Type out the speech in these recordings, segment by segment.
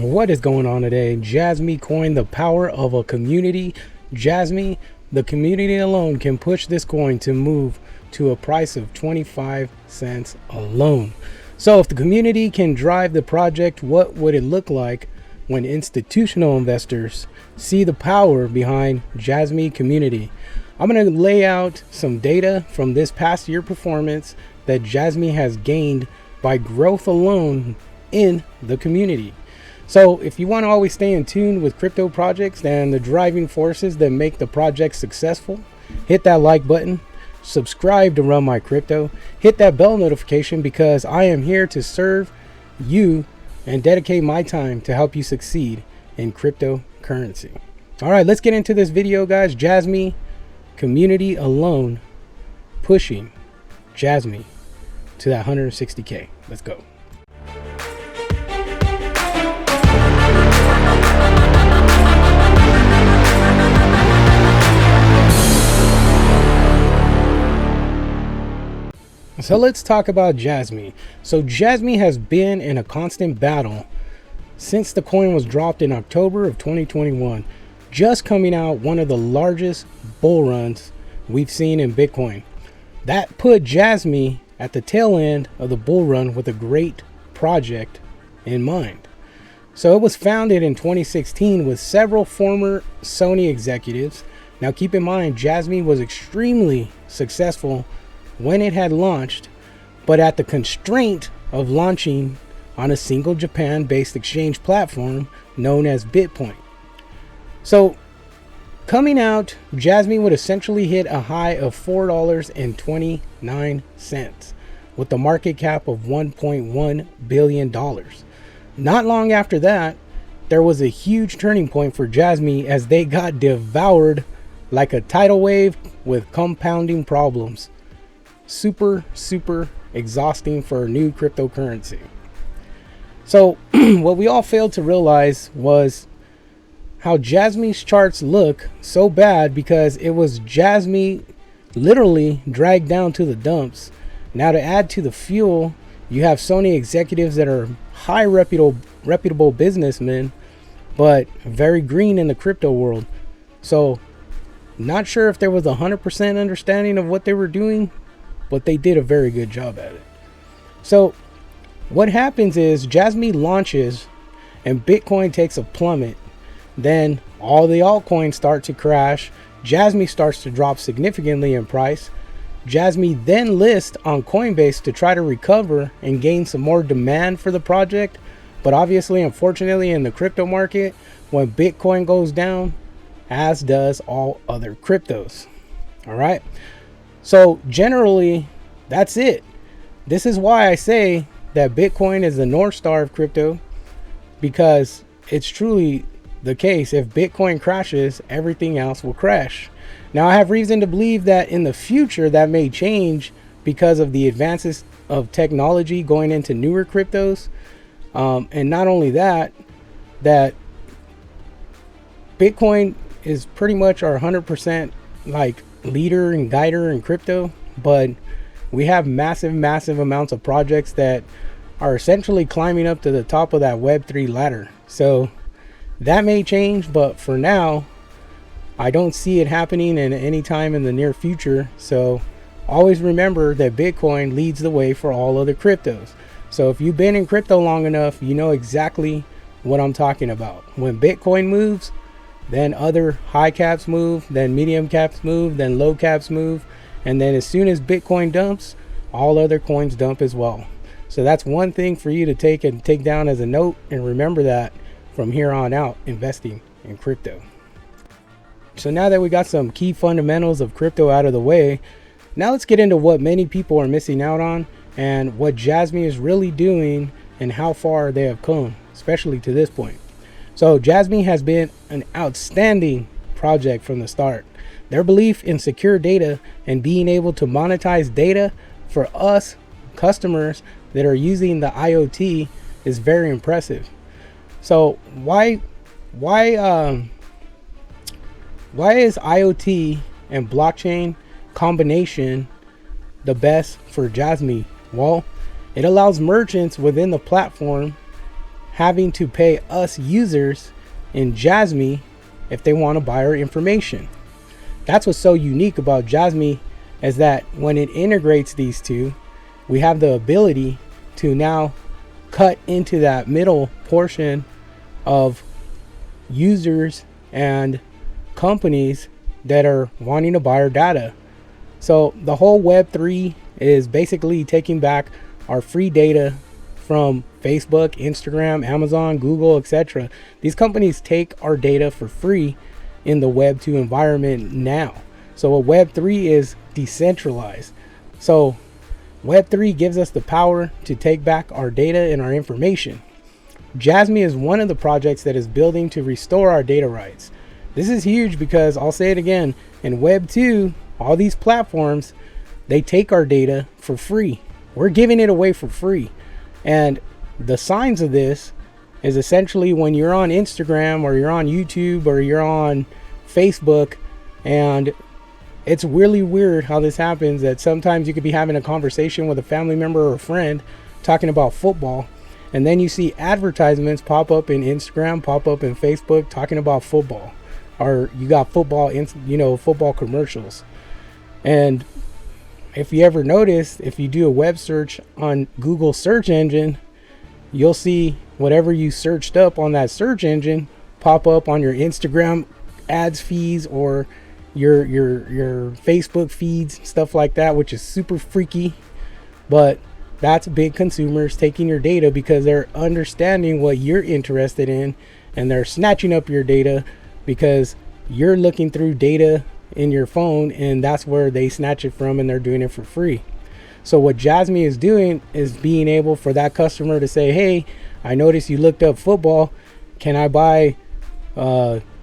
What is going on today? Jasmy coin, the power of a community. Jasmy, the community alone can push this coin to move to a price of 25 cents alone. So if the community can drive the project, what would it look like when institutional investors see the power behind Jasmy community? I'm going to lay out some data from this past year performance that Jasmy has gained by growth alone in the community. So if you want to always stay in tune with crypto projects and the driving forces that make the project successful, hit that like button, subscribe to Run My Crypto, hit that bell notification, because I am here to serve you and dedicate my time to help you succeed in cryptocurrency. All right, let's get into this video, guys. Jasmy community alone pushing Jasmy to that 160K. Let's go. So let's talk about Jasmy. So Jasmy has been in a constant battle since the coin was dropped in October of 2021, just coming out one of the largest bull runs we've seen in Bitcoin. That put Jasmy at the tail end of the bull run with a great project in mind. So it was founded in 2016 with several former Sony executives. Now keep in mind, Jasmy was extremely successful when it had launched, but at the constraint of launching on a single Japan-based exchange platform known as Bitcoin. So coming out, Jasmy would essentially hit a high of $4.29 with the market cap of $1.1 billion. Not long after that, there was a huge turning point for Jasmy as they got devoured like a tidal wave with compounding problems. Super exhausting for a new cryptocurrency. So what we all failed to realize was how Jasmy's charts look so bad because it was Jasmy literally dragged down to the dumps. Now to add to the fuel, you have Sony executives that are high reputable businessmen, but very green in the crypto world. So not sure if there was 100% understanding of what they were doing, but they did a very good job at it. So what happens is Jasmy launches and Bitcoin takes a plummet. Then all the altcoins start to crash. Jasmy starts to drop significantly in price. Jasmy then lists on Coinbase to try to recover and gain some more demand for the project. But obviously, unfortunately, in the crypto market, when Bitcoin goes down, as does all other cryptos. All right. So generally, that's it. This is why I say that Bitcoin is the North Star of crypto, because it's truly the case. If Bitcoin crashes, everything else will crash. Now, I have reason to believe that in the future that may change because of the advances of technology going into newer cryptos. And not only that, that Bitcoin is pretty much our 100% like leader and guider in crypto, but we have massive amounts of projects that are essentially climbing up to the top of that Web3 ladder. So that may change, but for now, I don't see it happening in any time in the near future. So always remember that Bitcoin leads the way for all other cryptos. So if you've been in crypto long enough, you know exactly what I'm talking about. When Bitcoin moves, then other high caps move, then medium caps move, then low caps move. And then as soon as Bitcoin dumps, all other coins dump as well. So that's one thing for you to take down as a note, and remember that from here on out, investing in crypto. So now that we got some key fundamentals of crypto out of the way, now let's get into what many people are missing out on and what Jasmy is really doing and how far they have come, especially to this point. So Jasmy has been an outstanding project from the start. Their belief in secure data and being able to monetize data for us customers that are using the IoT is very impressive. So why is IoT and blockchain combination the best for Jasmy? Well, it allows merchants within the platform having to pay us users in Jasmy if they want to buy our information. That's what's so unique about Jasmy, is that when it integrates these two, we have the ability to now cut into that middle portion of users and companies that are wanting to buy our data. So the whole Web3 is basically taking back our free data from Facebook, Instagram, Amazon, Google, etc. These companies take our data for free in the Web2 environment now. So a Web3 is decentralized. So Web3 gives us the power to take back our data and our information. Jasmy is one of the projects that is building to restore our data rights. This is huge because, I'll say it again, in Web 2, all these platforms, they take our data for free. We're giving it away for free. And the signs of this is essentially when you're on Instagram or you're on YouTube or you're on Facebook, and it's really weird how this happens, that sometimes you could be having a conversation with a family member or a friend talking about football, and then you see advertisements pop up in Instagram, pop up in Facebook talking about football, or you got football, football commercials. And if you ever notice, if you do a web search on Google search engine, you'll see whatever you searched up on that search engine pop up on your Instagram ads feeds or your Facebook feeds, stuff like that, which is super freaky. But that's big consumers taking your data because they're understanding what you're interested in, and they're snatching up your data because you're looking through data in your phone, and that's where they snatch it from, and they're doing it for free. So what Jasmy is doing is being able for that customer to say, hey, I noticed you looked up football. Can I buy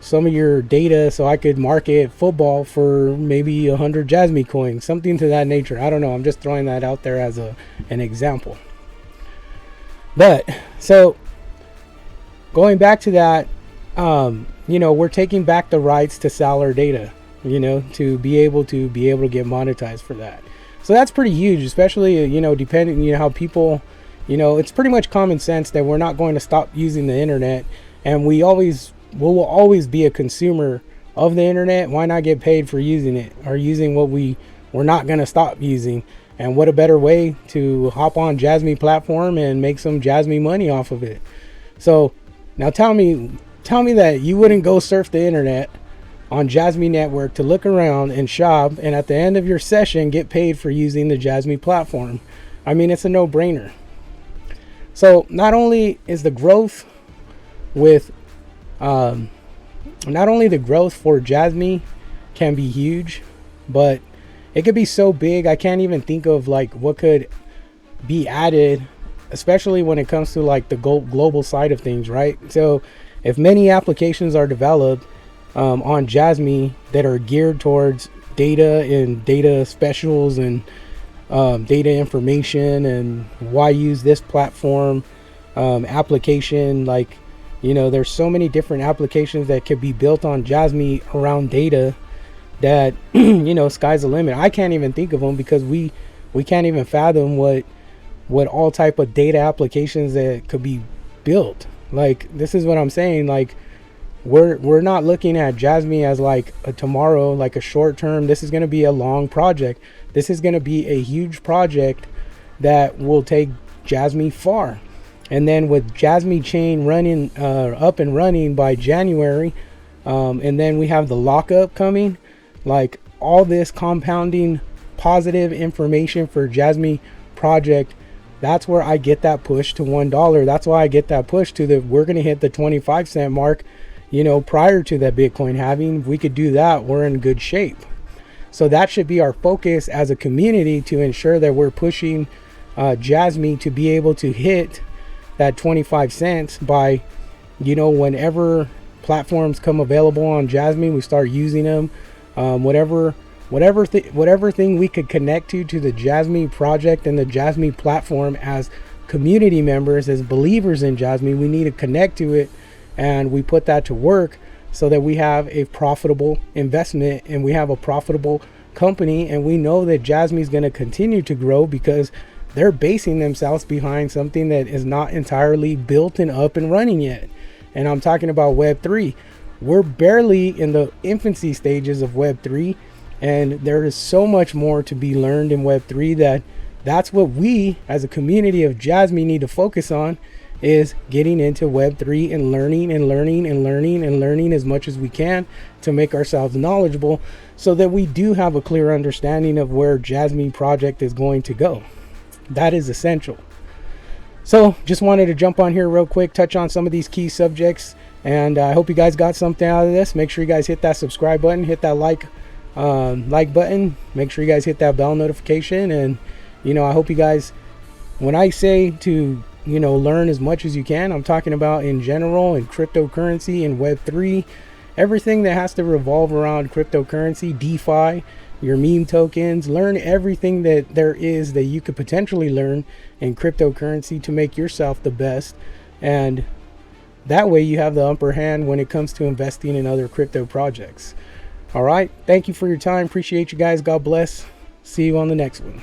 some of your data so I could market football for maybe 100 Jasmy coins, something to that nature? I don't know. I'm just throwing that out there as an example. But so going back to that, we're taking back the rights to sell our data, to be able to get monetized for that. So that's pretty huge, especially, depending, how people, it's pretty much common sense that we're not going to stop using the internet, and we will always be a consumer of the internet. Why not get paid for using it, or using what we're not going to stop using? And what a better way to hop on Jasmy platform and make some Jasmy money off of it. So now tell me that you wouldn't go surf the internet on Jasmy network to look around and shop, and at the end of your session get paid for using the Jasmy platform. I mean, it's a no-brainer. So not only is the growth with not only the growth for Jasmy can be huge, but it could be so big I can't even think of like what could be added, especially when it comes to like the global side of things, right? So if many applications are developed on Jasmy that are geared towards data and data specials and data information and why use this platform application, like, there's so many different applications that could be built on Jasmy around data that sky's the limit. I can't even think of them because we can't even fathom what all type of data applications that could be built. Like, this is what I'm saying. Like, we're not looking at Jasmy as like a tomorrow, like a short term. This is going to be a long project. This is going to be a huge project that will take Jasmy far. And then with Jasmy chain running up and running by January, and then we have the lockup coming, like all this compounding positive information for Jasmy project. That's where I get that push to $1. That's why I get that push to we're going to hit the 25-cent mark, prior to that Bitcoin halving. If we could do that, we're in good shape. So that should be our focus as a community, to ensure that we're pushing Jasmy to be able to hit that 25 cents by, whenever platforms come available on Jasmy, we start using them. Whatever thing we could connect to the Jasmy project and the Jasmy platform as community members, as believers in Jasmy, we need to connect to it, and we put that to work so that we have a profitable investment and we have a profitable company. And we know that Jasmy is going to continue to grow because they're basing themselves behind something that is not entirely built and up and running yet. And I'm talking about Web3. We're barely in the infancy stages of Web3, and there is so much more to be learned in Web3 that's what we as a community of Jasmy need to focus on, is getting into Web3 and learning and learning and learning and learning as much as we can to make ourselves knowledgeable, so that we do have a clear understanding of where Jasmy project is going to go. That is essential. So just wanted to jump on here real quick, touch on some of these key subjects, and I hope you guys got something out of this. Make sure you guys hit that subscribe button, hit that like button, make sure you guys hit that bell notification. And I hope you guys, when I say to learn as much as you can, I'm talking about in general, in cryptocurrency and Web3, everything that has to revolve around cryptocurrency, DeFi, your meme tokens. Learn everything that there is that you could potentially learn in cryptocurrency to make yourself the best, and that way you have the upper hand when it comes to investing in other crypto projects. All right, thank you for your time. Appreciate you guys. God bless. See you on the next one.